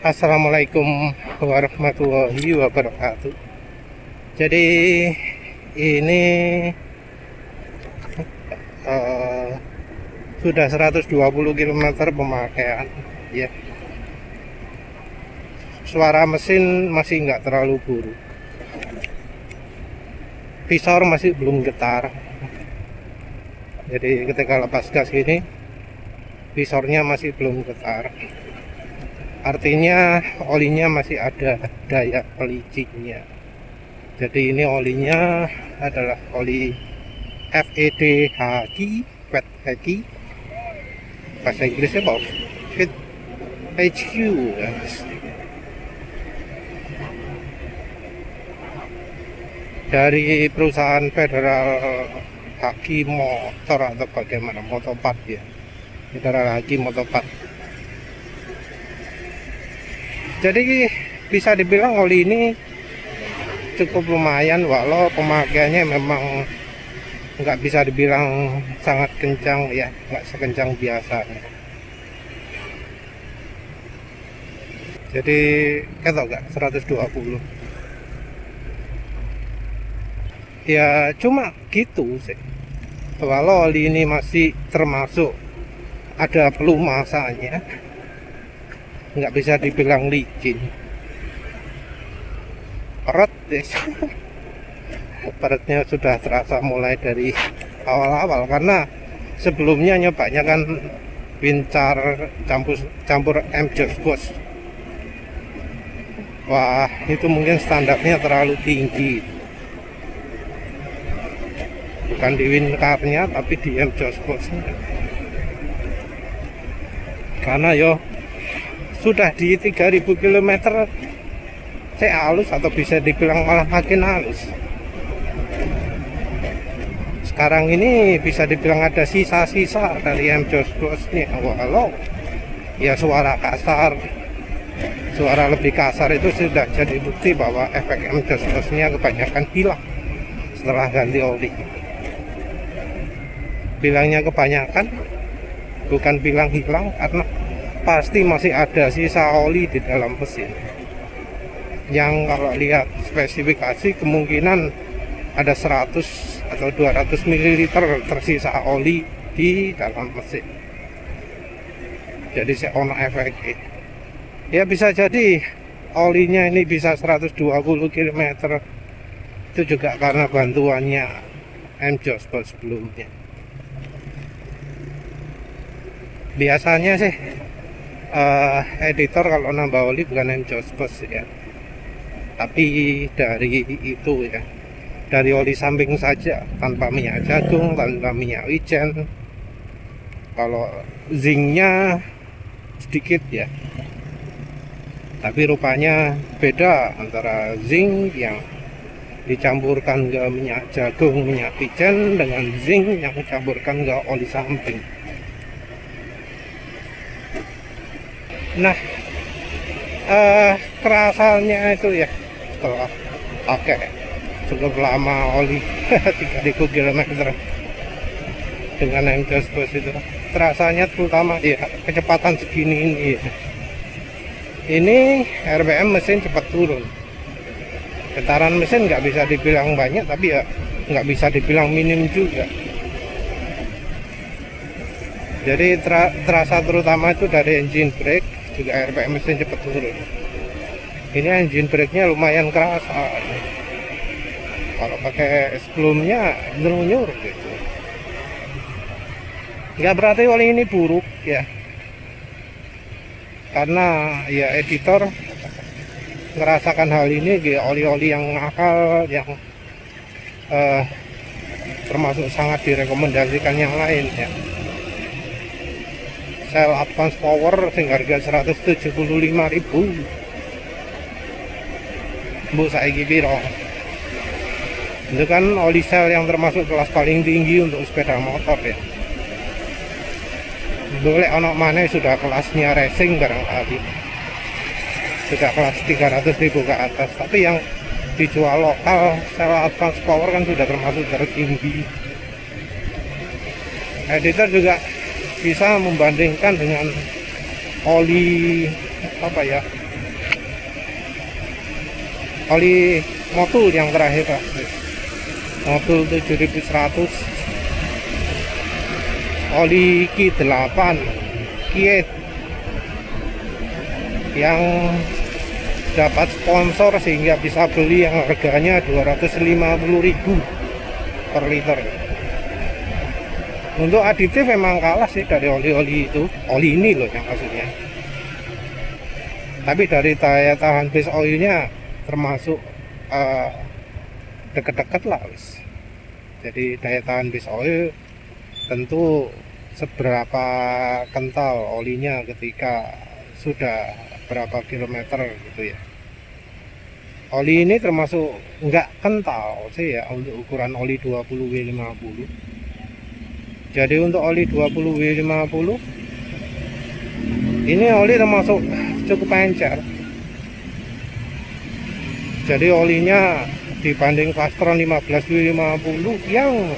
Assalamualaikum warahmatullahi wabarakatuh. Jadi ini sudah 120 km pemakaian ya. Suara mesin masih nggak terlalu buruk. Visor masih belum getar. Jadi ketika lepas gas ini visornya masih belum getar. Artinya olinya masih ada daya pelicinnya. Jadi ini olinya adalah oli FED Haki, Fed Haki. Bahasa Inggrisnya apa? Fed HQ ya. Dari perusahaan Federal Haki Motor atau bagaimana, Motopart ya. Federal Haki Motopart. Jadi bisa dibilang oli ini cukup lumayan, walau pemakaiannya memang nggak bisa dibilang sangat kencang ya, nggak sekencang biasanya. Jadi ketok nggak 120 ya, cuma gitu sih. Walau oli ini masih termasuk ada pelumasannya, nggak bisa dibilang licin. Peret deh. Peretnya sudah terasa mulai dari awal-awal, karena sebelumnya nyobanya kan Wincar campur M-Joss Bos. Wah, itu mungkin standarnya terlalu tinggi. Bukan di Wincarnya tapi di M-Joss Bosnya. Karena sudah di 3000 km saya halus, atau bisa dibilang malah makin halus. Sekarang ini bisa dibilang ada sisa-sisa dari M-Joss Bos nih. Walau ya suara kasar, suara lebih kasar itu sudah jadi bukti bahwa efek M-Joss Bosnya kebanyakan hilang setelah ganti oli. Bilangnya kebanyakan, bukan bilang hilang, karena pasti masih ada sisa oli di dalam mesin. Yang kalau lihat spesifikasi kemungkinan ada 100 atau 200 ml tersisa oli di dalam mesin. Jadi saya ono efek ya, bisa jadi olinya ini bisa 120 km. Itu juga karena bantuannya M-Joss Bos sebelumnya. Biasanya sih editor kalau nambah oli bukan M-Joss Bos ya, tapi dari itu ya, dari oli samping saja, tanpa minyak jagung, tanpa minyak wijen. Kalau zincnya sedikit ya, tapi rupanya beda antara zinc yang dicampurkan ke minyak jagung, minyak wijen, dengan zinc yang dicampurkan ke oli samping. Nah, kerasanya itu ya, setelah pakai cukup lama oli 3000 km dengan M-Joss Bos itu, terasanya terutama ya kecepatan segini ini ya. Ini RPM mesin cepat turun, getaran mesin nggak bisa dibilang banyak, tapi ya nggak bisa dibilang minim juga. Jadi terasa terutama itu dari engine brake, juga RPM mesin cepat turun. Ini engine brake-nya lumayan kerasa. Kalau pakai sebelumnya nyuruh gitu. Nggak berarti oli ini buruk ya, karena ya editor ngerasakan hal ini di oli-oli yang nakal, yang termasuk sangat direkomendasikan yang lain ya. Shell Advance Power sing harga 175.000. Bu saiki piro? Itu kan oli Shell yang termasuk kelas paling tinggi untuk sepeda motor ya. Boleh ono mana sudah kelasnya racing barangkali, sudah kelas 300.000 ke atas, tapi yang dijual lokal Shell Advance Power kan sudah termasuk tertinggi. Editor juga bisa membandingkan dengan oli apa ya, oli Motul yang terakhir Pak. Motul 7100, oli Q8 Kiet yang dapat sponsor sehingga bisa beli yang harganya 250.000 per liter. Untuk aditif memang kalah sih dari oli-oli itu, oli ini loh yang maksudnya. Tapi dari daya tahan base oilnya termasuk deket-deket lah wis. Jadi daya tahan base oil tentu seberapa kental olinya ketika sudah berapa kilometer gitu ya. Oli ini termasuk nggak kental sih ya untuk ukuran oli 20W50. Jadi untuk oli 20W50 ini oli termasuk cukup encer. Jadi olinya dibanding Fastron 15W50 yang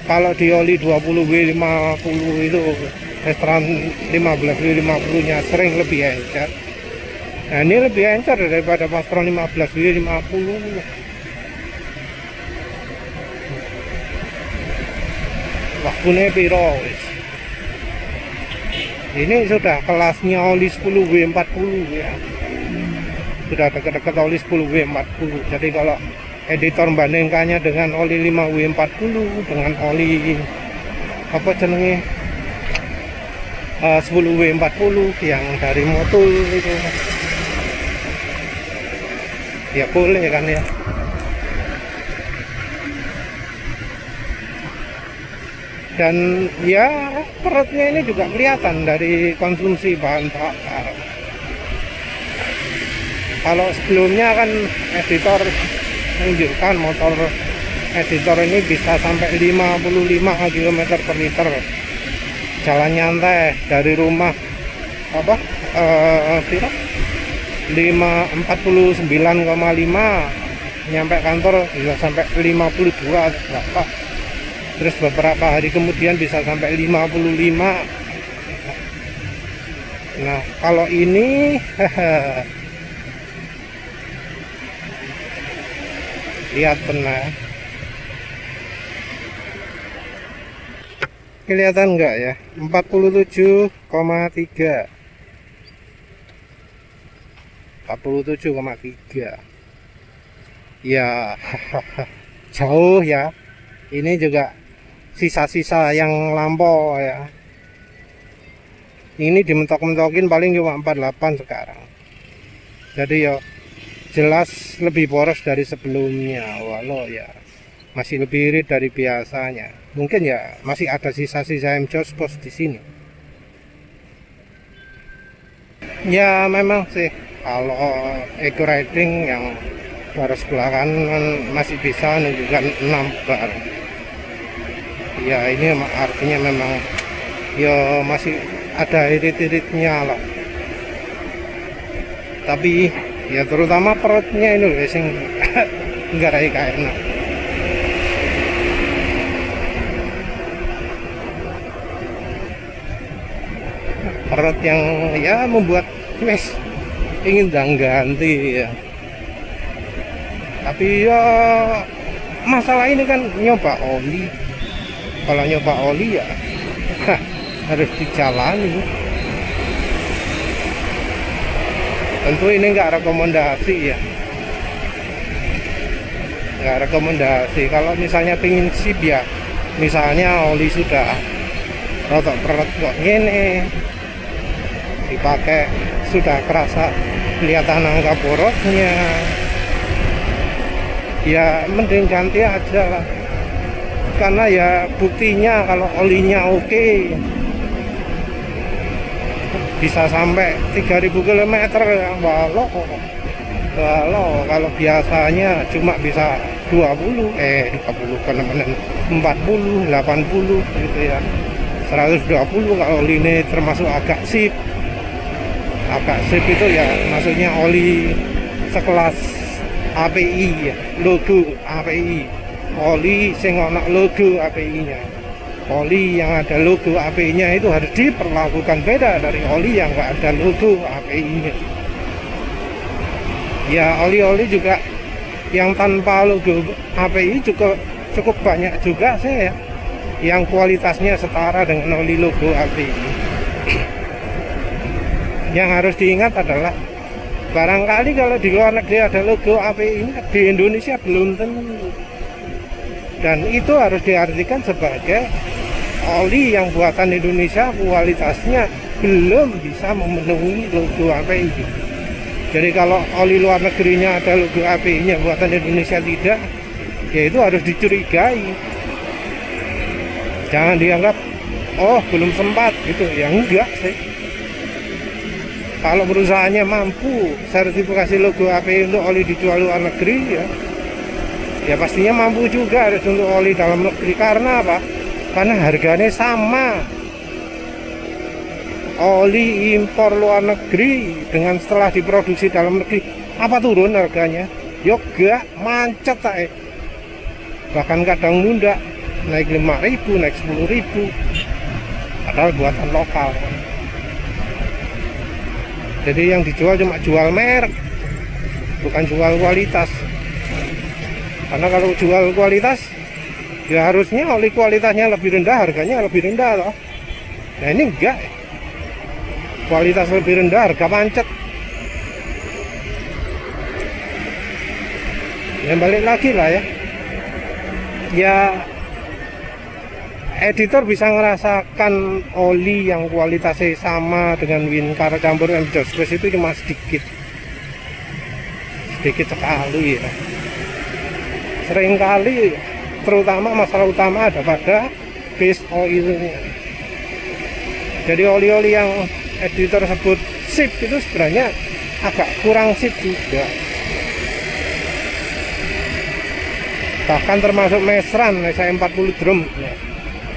kalau di oli 20W50 itu Fastron 15W50 nya sering lebih encer. Nah ini lebih encer daripada Fastron 15W50. Waktunya piro wis. Ini sudah kelasnya oli 10W40 ya. Sudah dekat-dekat oli 10W40. Jadi kalau editor bandingkannya dengan oli 5W40 dengan oli apa jenenge 10W40 yang dari Motul itu ya boleh kan ya. Dan ya perutnya ini juga kelihatan dari konsumsi bahan bakar. Kalau sebelumnya kan editor menunjukkan motor editor ini bisa sampai 55 km per liter jalan nyantai dari rumah apa 49,5 nyampe kantor bisa sampai 52 berapa. Terus beberapa hari kemudian bisa sampai 55. Nah kalau ini lihat benar, kelihatan enggak ya, 47,3 ya. Jauh ya. Ini juga sisa-sisa yang lampau ya. Ini dimentok-mentokin paling cuma 48 sekarang. Jadi ya jelas lebih boros dari sebelumnya, walau ya masih lebih irit dari biasanya. Mungkin ya masih ada sisa-sisa M-Jospos di sini. Ya memang sih kalau eco riding yang baris sebelah kanan masih bisa menunjukkan 6 bar. Ya ini artinya memang ya masih ada irit-iritnya lah. Tapi ya terutama perutnya ini loh sing enggak kayak enak. Perut yang ya membuat wes ingin ganti ya. Tapi ya masalah ini kan nyoba oli. Kalau nyoba oli ya harus dijalani. Tentu ini enggak rekomendasi ya. Enggak rekomendasi. Kalau misalnya pingin sip ya, misalnya oli sudah rotok perut kok ngene, dipakai sudah kerasa kelihatan angka borosnya, ya mending ganti aja lah. Karena ya buktinya kalau olinya oke bisa sampai 3000 km ya. Walau kalau biasanya cuma bisa 20 bener-bener 40 80 gitu ya, 120 kalau oli ini termasuk agak sip itu ya, maksudnya oli sekelas API ya, logo API, oli sing ana logo API-nya. Oli yang ada logo API-nya itu harus diperlakukan beda dari oli yang enggak ada logo API-nya. Ya oli-oli juga yang tanpa logo API cukup cukup banyak juga sih ya, yang kualitasnya setara dengan oli logo API. Yang harus diingat adalah barangkali kalau di luar negeri ada logo API ini, di Indonesia belum tentu, dan itu harus diartikan sebagai oli yang buatan Indonesia kualitasnya belum bisa memenuhi logo API. Jadi kalau oli luar negerinya ada logo API-nya, buatan Indonesia tidak, ya itu harus dicurigai. Jangan dianggap, oh belum sempat gitu, ya enggak sih. Kalau perusahaannya mampu sertifikasi logo API untuk oli dijual luar negeri, ya pastinya mampu juga untuk oli dalam negeri. Karena apa? Karena harganya sama. Oli impor luar negeri dengan setelah diproduksi dalam negeri, apa turun harganya? Yoga mancet bahkan kadang nunda, naik 5.000, naik 10.000, padahal buatan lokal. Jadi yang dijual cuma jual merek, bukan jual kualitas. Karena kalau jual kualitas, ya harusnya oli kualitasnya lebih rendah, harganya lebih rendah loh. Nah ini enggak, kualitas lebih rendah, harga pancet. Ya balik lagi lah ya. Ya editor bisa ngerasakan oli yang kualitasnya sama dengan Wincar campur Exhaust itu cuma sedikit sekali ya. Seringkali terutama masalah utama ada pada base oilnya. Jadi oli-oli yang editor sebut sip itu sebenarnya agak kurang sip juga. Bahkan termasuk Mesran SA40 drum ya,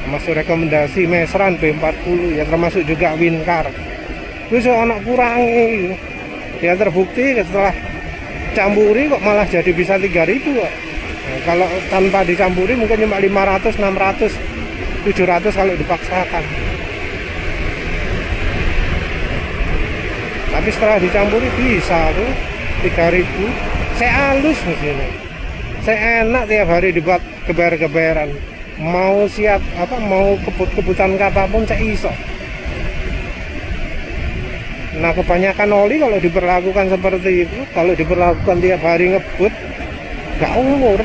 termasuk rekomendasi Mesran B40 ya, termasuk juga Wincar itu anak kurangi ya. Terbukti setelah campuri kok malah jadi bisa 3.000 ya. Nah, kalau tanpa dicampuri mungkin cuma 500, 600, 700 kalau dipaksakan. Tapi setelah dicampuri bisa tuh 3.000. Saya halus mesinnya, saya enak tiap hari dibuat geber-geberan. Mau siap apa, mau kebut-kebutan kapanpun saya iso. Nah kebanyakan oli kalau diperlakukan seperti itu, kalau diperlakukan tiap hari ngebut, gak umur.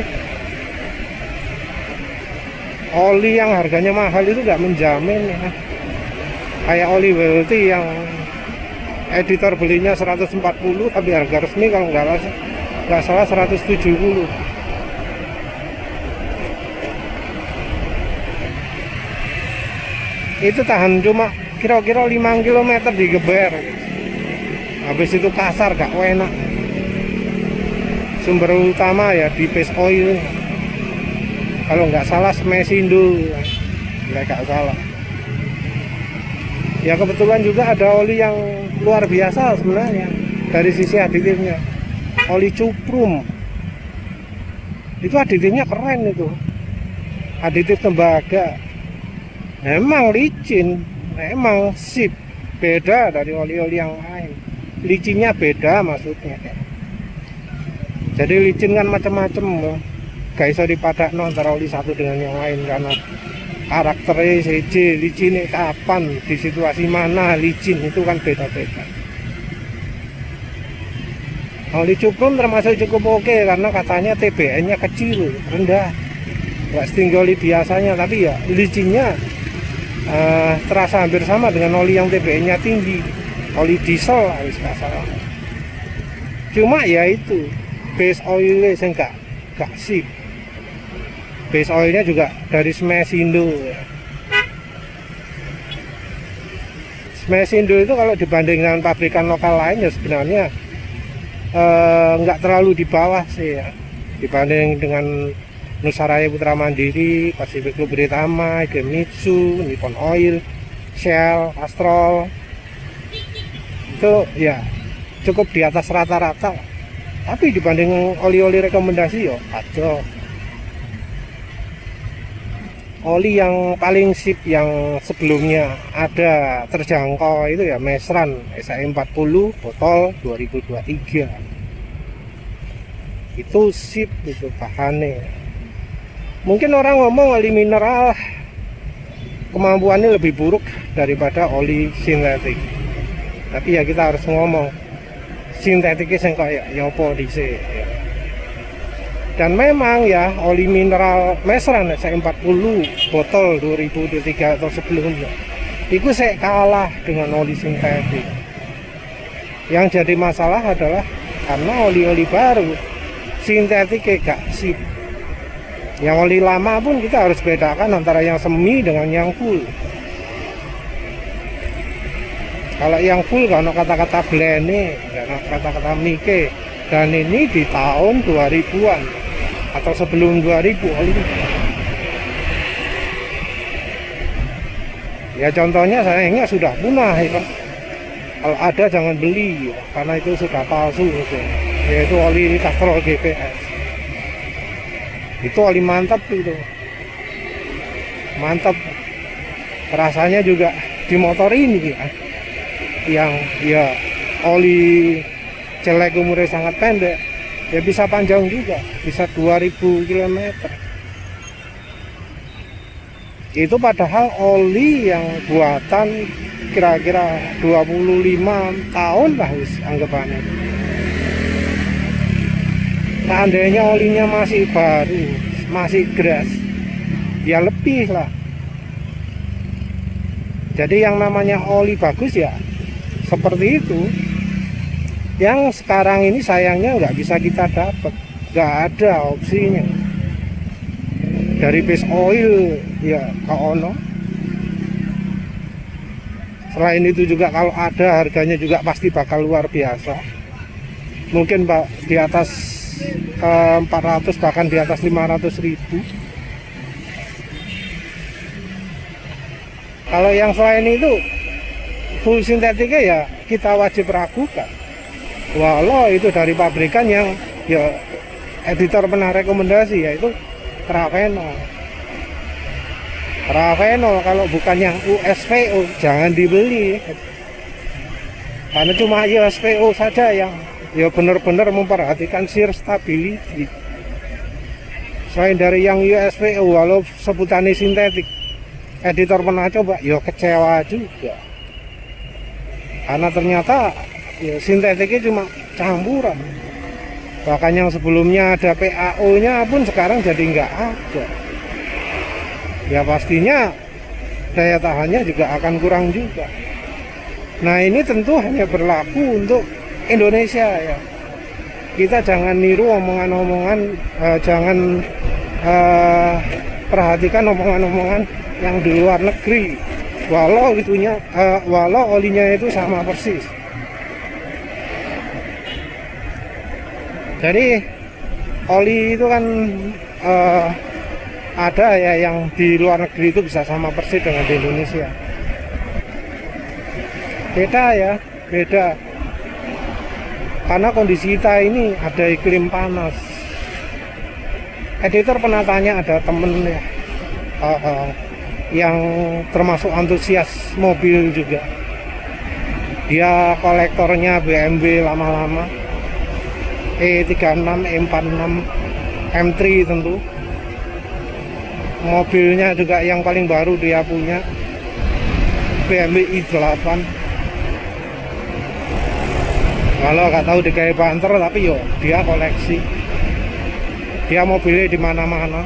Oli yang harganya mahal itu gak menjamin ya. Kayak oli WLT yang editor belinya 140 tapi harga resmi kalau nggak salah 170. Itu tahan cuma kira-kira 5 km digeber, habis itu kasar gak enak. Sumber utama ya di base oil, kalau nggak salah Smesindo, nggak salah. Ya kebetulan juga ada oli yang luar biasa sebenarnya dari sisi aditifnya, oli cuprum. Itu aditifnya keren itu, aditif tembaga. Emang licin, emang sip, beda dari oli-oli yang lain. Licinnya beda maksudnya. Jadi licin kan macam-macam, gak bisa dipadakno antara oli satu dengan yang lain karena karakternya CJ, licinnya kapan, di situasi mana licin itu kan beda-beda. Oli cuprum termasuk cukup oke karena katanya TBN-nya kecil, rendah, nggak setinggi oli biasanya, tapi ya licinnya terasa hampir sama dengan oli yang TBN-nya tinggi, oli diesel harus nggak salah. Cuma ya itu base oilnya saya nggak sip. Base oilnya juga dari Smesindo. Smesindo itu kalau dibanding dengan pabrikan lokal lain ya sebenarnya nggak terlalu di bawah sih ya, dibanding dengan Nusaraya Putra Mandiri, Pacific Lubritama, Gemitsu, Nippon Oil, Shell, Castrol. Itu ya cukup di atas rata-rata. Tapi dibanding oli-oli rekomendasi ya ada. Oli yang paling sip yang sebelumnya ada terjangkau itu ya Mesran SA40 botol 2023. Itu sip itu bahannya. Mungkin orang ngomong oli mineral kemampuannya lebih buruk daripada oli sintetik, tapi ya kita harus ngomong sintetiknya yang kayak nyopo dhisik ya. Dan memang ya oli mineral meseran saya 40 botol 2023 atau sebelumnya itu saya kalah dengan oli sintetik. Yang jadi masalah adalah karena oli-oli baru sintetiknya gak sip. Yang oli lama pun kita harus bedakan antara yang semi dengan yang full. Kalau yang full kalau kata-kata blend, kata-kata mike, dan ini di tahun 2000-an atau sebelum 2000 oli. Ya contohnya sayangnya sudah punah ya. Kalau ada jangan beli karena itu sudah palsu gitu. Yaitu oli Castrol GPS. Itu oli mantap itu, mantap rasanya juga di motor ini ya, yang ya oli celek umurnya sangat pendek ya bisa panjang juga, bisa 2000 km. Itu padahal oli yang buatan kira-kira 25 tahun lah anggapannya. Seandainya olinya masih baru, masih gras, ya lebih lah. Jadi yang namanya oli bagus ya seperti itu. Yang sekarang ini sayangnya nggak bisa kita dapat, nggak ada opsinya. Dari base oil ya ono. Selain itu juga kalau ada harganya juga pasti bakal luar biasa. Mungkin di atas 400 bahkan di atas 500.000. Kalau yang selain itu full sintetiknya ya kita wajib ragukan, walau itu dari pabrikan yang ya editor pernah rekomendasi, yaitu Ravenol. Kalau bukan yang USPO jangan dibeli, karena cuma USPO saja yang ya benar-benar memperhatikan shear stability. Selain dari yang USPO, walau sebutannya sintetik, editor pernah coba, ya kecewa juga. Karena ternyata ya sintetiknya cuma campuran. Bahkan yang sebelumnya ada PAO-nya pun sekarang jadi nggak ada. Ya pastinya daya tahannya juga akan kurang juga. Nah ini tentu hanya berlaku untuk Indonesia ya. Kita jangan niru omongan-omongan, jangan perhatikan omongan-omongan yang di luar negeri. Walau olinya itu sama persis. Jadi oli itu kan ada ya yang di luar negeri itu bisa sama persis dengan di Indonesia. Beda ya, beda. Karena kondisi kita ini ada iklim panas. Editor pernah tanya, ada temen ya yang termasuk antusias mobil juga. Dia kolektornya BMW lama-lama, E36, E46, M3 tentu. Mobilnya juga yang paling baru dia punya BMW i8. Kalau nggak tahu di kayak banter, tapi yo dia koleksi. Dia mobilnya di mana-mana.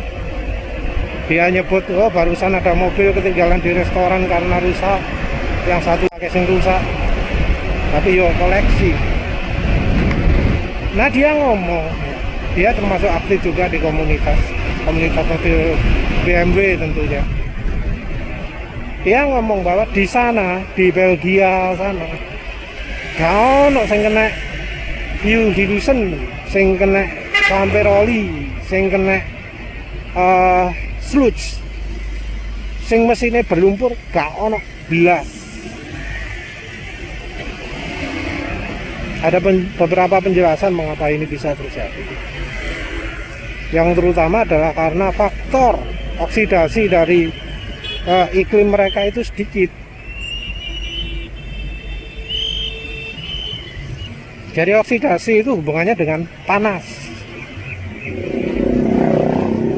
Dia nyebut, oh barusan ada mobil ketinggalan di restoran karena rusak. Yang satu pakai sing rusak. Tapi yo koleksi. Nah dia ngomong, dia termasuk aktif juga di komunitas mobil BMW tentunya. Dia ngomong bahwa di sana, di Belgia sana, gak ono sing kena fuel dilution, sing kena sampai oli, sing kena sludge, sing mesinnya berlumpur, gak ono belas. Ada beberapa penjelasan mengapa ini bisa terjadi. Yang terutama adalah karena faktor oksidasi dari iklim mereka itu sedikit. Jadi oksidasi itu hubungannya dengan panas.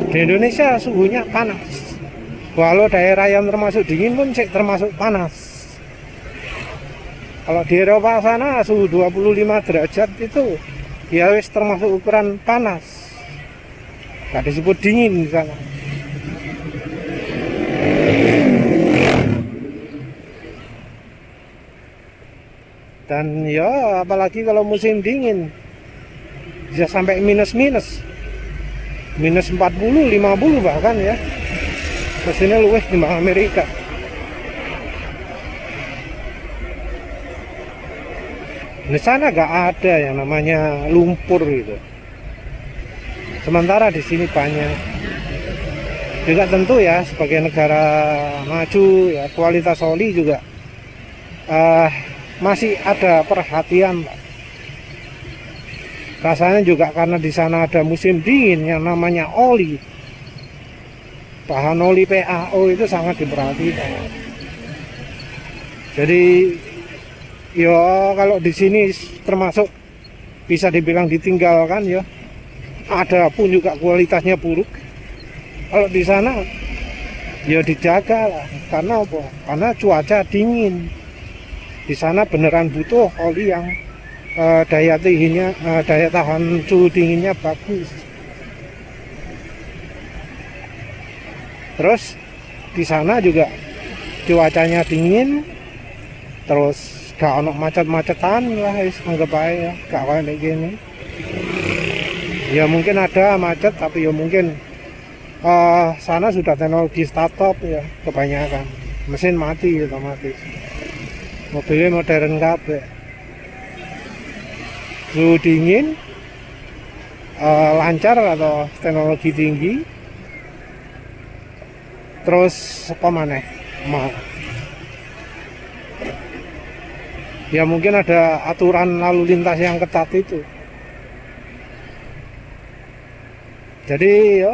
Di Indonesia suhunya panas. Walau daerah yang termasuk dingin pun termasuk panas. Kalau di Eropa sana suhu 25 derajat itu ya wis termasuk ukuran panas. Gak disebut dingin di sana. Dan ya apalagi kalau musim dingin bisa sampai minus 40, 50 bahkan ya. Mesinnya luwes di Amerika. Di sana gak ada yang namanya lumpur gitu. Sementara di sini banyak. Juga tentu ya sebagai negara maju ya kualitas oli juga masih ada perhatian. Rasanya juga karena di sana ada musim dingin yang namanya oli. Bahan oli PAO itu sangat diperhatikan. Jadi ya kalau di sini termasuk bisa dibilang ditinggalkan ya. Ada pun juga kualitasnya buruk. Kalau di sana ya dijaga lah. Karena apa? Karena cuaca dingin. Di sana beneran butuh oli yang daya tahan suhu dinginnya bagus. Terus di sana juga cuacanya dingin, terus gak ono macet-macetan lah, anggap aja gak kayak gini. Ya mungkin ada macet, tapi ya mungkin sana sudah teknologi startup ya kebanyakan. Mesin mati otomatis. Mobilnya modern kabeh. Suhu dingin, lancar atau teknologi tinggi. Terus apa maneh? Ya mungkin ada aturan lalu lintas yang ketat itu. Jadi ya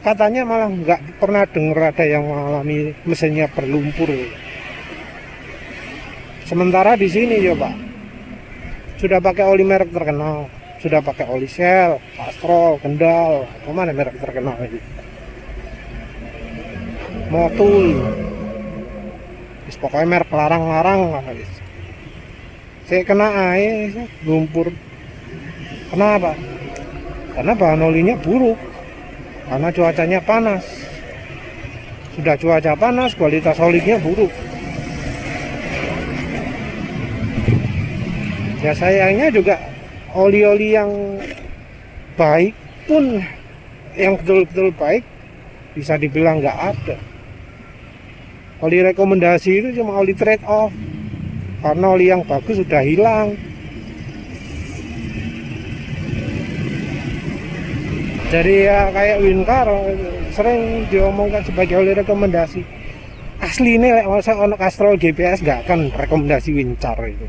katanya malah nggak pernah dengar ada yang mengalami mesinnya berlumpur. Sementara di sini ya Pak, sudah pakai oli merek terkenal, sudah pakai oli Shell, Castrol, Kendal, mana merek terkenal ini? Motul, pokoknya merek larang-larang lah. Saya kena air lumpur. Kenapa? Karena bahan olinya buruk, karena cuacanya panas. Sudah cuaca panas, kualitas olinya buruk. Ya sayangnya juga oli-oli yang baik pun, yang betul-betul baik, bisa dibilang nggak ada. Oli rekomendasi itu cuma oli trade off, karena oli yang bagus sudah hilang. Jadi ya kayak Wincar sering diomongkan sebagai oli rekomendasi. Asli ini saya ono Castrol GPS nggak akan rekomendasi Wincar itu.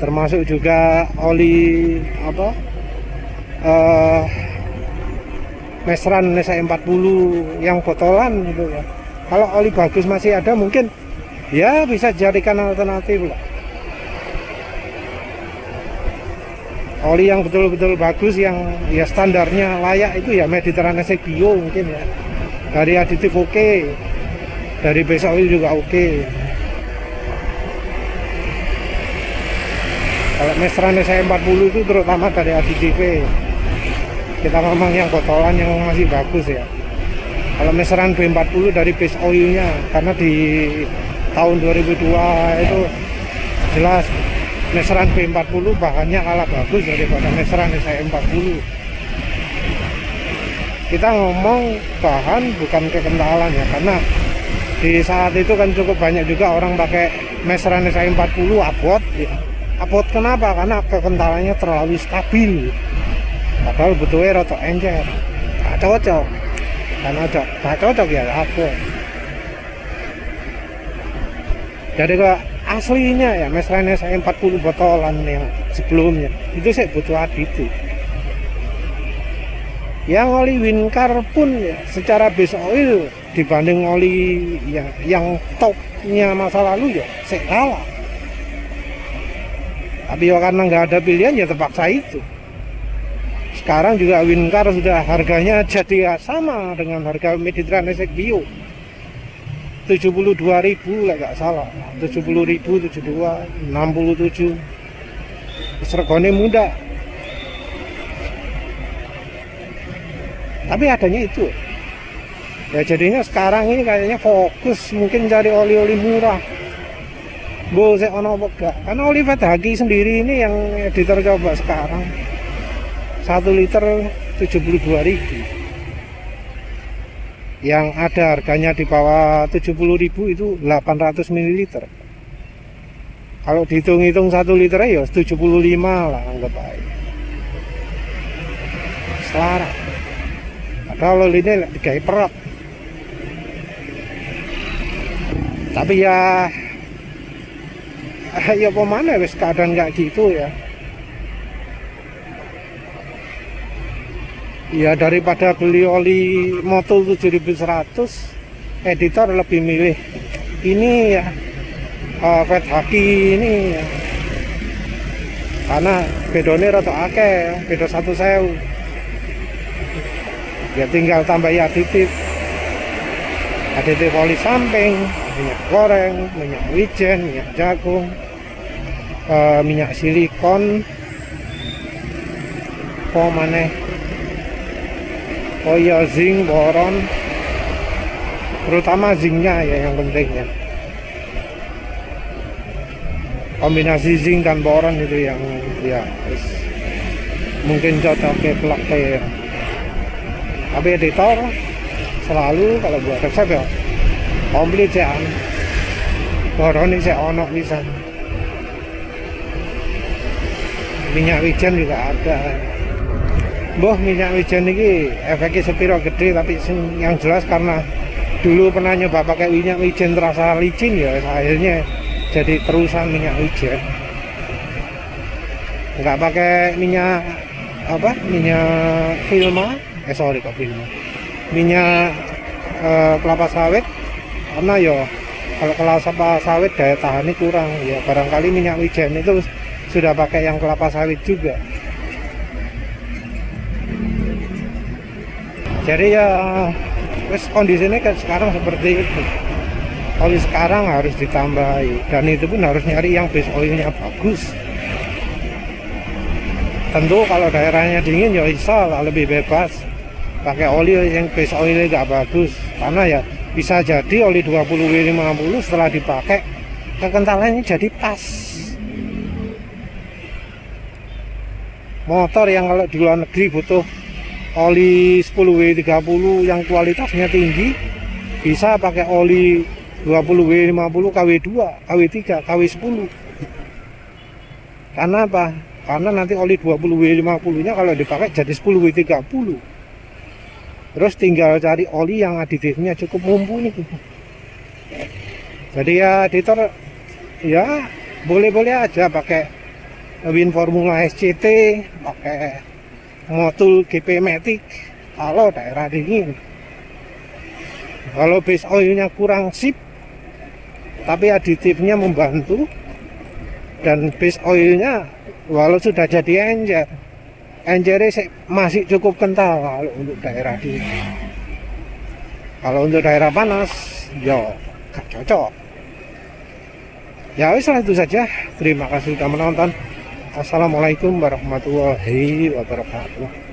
Termasuk juga oli apa? Mesran SE 40 yang botolan gitu ya. Kalau oli bagus masih ada mungkin ya bisa dijadikan alternatif lah. Oli yang betul-betul bagus yang ya standarnya layak itu ya Mediterranean Bio mungkin ya. Dari aditif oke. Dari base oil juga oke. Kalau Mesran SE 40 itu terutama dari aditif. Kita ngomong yang botolan yang masih bagus ya. Kalau Mesran B40 dari base oilnya, karena di tahun 2002 itu jelas Mesran B40 bahannya kalah bagus daripada Mesran SE 40. Kita ngomong bahan bukan kekentalan ya, karena di saat itu kan cukup banyak juga orang pakai Mesran SE 40 abot ya. Abot kenapa? Karena kekentalannya terlalu stabil. Padahal butuhnya rotok encer, gak cocok. Karena gak cocok ya abot. Jadi kalau aslinya ya Mesran SE 40 botolan yang sebelumnya itu saya butuh aditif. Yang oli Wincar pun ya, secara base oil dibanding oli yang topnya masa lalu ya saya kalah. Tapi ya karena nggak ada pilihan ya terpaksa itu. Sekarang juga Wincar sudah harganya jadi sama dengan harga Mediterranean Esek Bio, 72.000 lah nggak salah, 70.000, 72, 67. Regane muda. Tapi adanya itu. Ya jadinya sekarang ini kayaknya fokus mungkin cari oli-oli murah. Saya ono apa? Karena oli Fethaki sendiri ini yang editor coba sekarang 1 liter 72.000. Yang ada harganya di bawah 70.000 itu 800 ml. Kalau dihitung-hitung 1 liter ya 75 lah anggap aja. Selaras. Kalau ini kayak perut. Tapi ya pemana wis keadaan kayak gitu ya. Ya daripada beli oli Motul 7100, editor lebih milih ini ya, Fethaki ini ya. Karena bedone rada akeh, beda 1.000. Ya tinggal tambah aditif oli samping, minyak goreng, minyak wijen, minyak jagung, minyak silikon, iya zinc, boron, terutama zincnya ya yang penting ya. Kombinasi zinc dan boron itu yang ya mungkin cocok ke plak ya. Tapi editor selalu kalau buat resep ya komplit ya, boron ini saya ono bisa, minyak wijen juga ada. Minyak wijen ini efeknya sepiro gede, tapi yang jelas karena dulu pernah nyoba pakai minyak wijen terasa licin ya, akhirnya jadi terusan minyak wijen. Nggak pakai minyak filma, minyak kelapa sawit, karena ya kalau kelapa sawit daya tahannya kurang ya, barangkali minyak wijen itu sudah pakai yang kelapa sawit juga. Jadi ya kondisinya kan sekarang seperti itu. Oli sekarang harus ditambahi, dan itu pun harus nyari yang base oilnya bagus. Tentu kalau daerahnya dingin ya bisa lah, lebih bebas pakai oli yang base oilnya nggak bagus, karena ya bisa jadi oli 20W50 setelah dipakai kekentalannya jadi pas. Motor yang kalau di luar negeri butuh oli 10W30 yang kualitasnya tinggi, bisa pakai oli 20W50 KW2, KW3, KW10. Karena apa? Karena nanti oli 20W50 nya kalau dipakai jadi 10W30. Terus tinggal cari oli yang aditifnya cukup mumpuni. Jadi ya editor ya boleh-boleh aja pakai Win Formula SCT, pakai Motul GP Matic kalau daerah dingin. Kalau base oilnya kurang sip tapi aditifnya membantu, dan base oilnya walau sudah jadi enjernya masih cukup kental kalau untuk daerah dingin. Kalau untuk daerah panas ya gak cocok. Ya wis, itu saja. Terima kasih sudah menonton. Assalamualaikum warahmatullahi wabarakatuh.